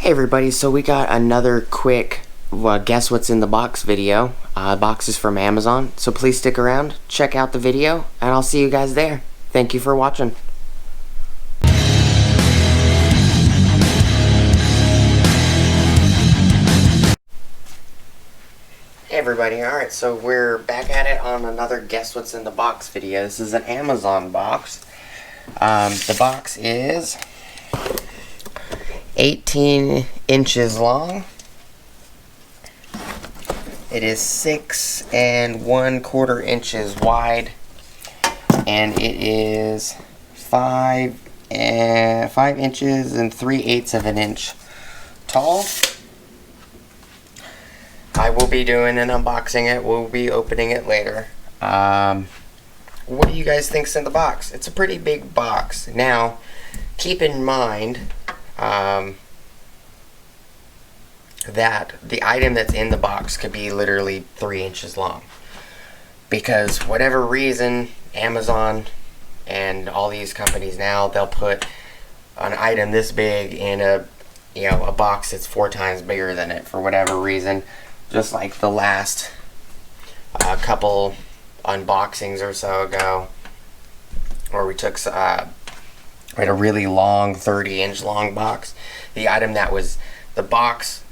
Hey everybody, so we got another quick guess what's in the box video. Box is from Amazon, so please stick around, check out the video, and I'll see you guys there. Thank you for watching. Hey everybody, alright, so we're back at it on another guess what's in the box video. This is an Amazon box. The box is 18 inches long. It is 6 1/4 inches wide, and it is 5 inches and 3/8 of an inch tall. I will be doing an unboxing it. We'll be opening it later. What do you guys think's in the box? It's a pretty big box. Now, keep in mind that the item that's in the box could be literally 3 inches long, because whatever reason, Amazon and all these companies now, they'll put an item this big in a box that's 4 times bigger than it for whatever reason. Just like the last couple unboxings or so ago, where we took a really long 30-inch long box. The item that was, the box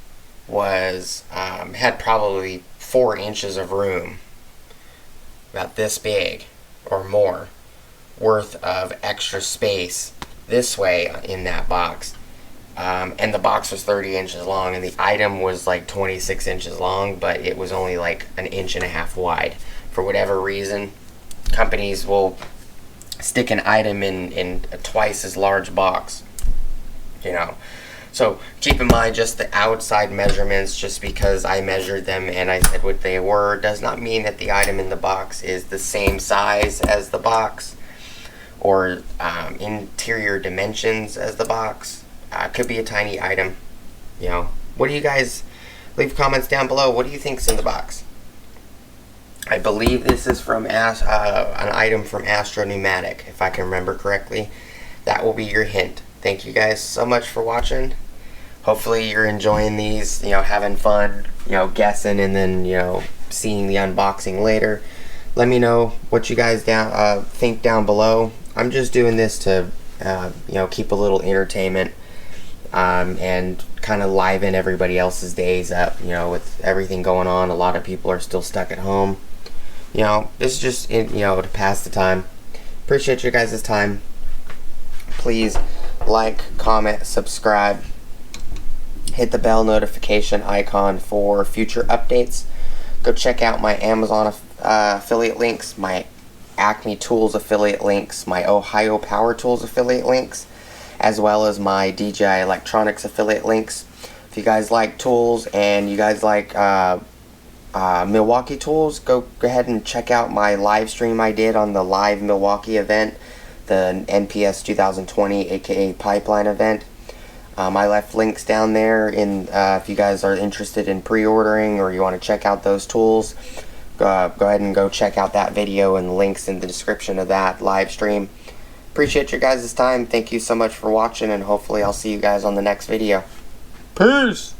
was had probably 4 inches of room, about this big or more, worth of extra space this way in that box. And the box was 30 inches long, and the item was like 26 inches long, but it was only like 1.5 inches wide. For whatever reason, companies will stick an item in a twice as large box, So keep in mind just the outside measurements. Just because I measured them and I said what they were does not mean that the item in the box is the same size as the box, or interior dimensions as the box. Could be a tiny item. What do you guys, leave comments down below. What do you think's in the box? I believe this is from an item from Astro Pneumatic, if I can remember correctly. That will be your hint. Thank you guys so much for watching. Hopefully you're enjoying these, having fun, guessing, and then, seeing the unboxing later. Let me know what you guys think down below. I'm just doing this to, keep a little entertainment, and kind of liven everybody else's days up. With everything going on, a lot of people are still stuck at home. This is just, to pass the time. Appreciate your guys' time. Please like, comment, subscribe. Hit the bell notification icon for future updates. Go check out my Amazon affiliate links, my Acme Tools affiliate links, my Ohio Power Tools affiliate links, as well as my DJI Electronics affiliate links. If you guys like tools and you guys like Milwaukee tools, go ahead and check out my live stream I did on the live Milwaukee event, the NPS 2020 aka Pipeline event. I left links down there if you guys are interested in pre-ordering or you want to check out those tools. Go ahead and go check out that video, and the links in the description of that live stream. Appreciate your guys' time. Thank you so much for watching, and hopefully I'll see you guys on the next video. Peace!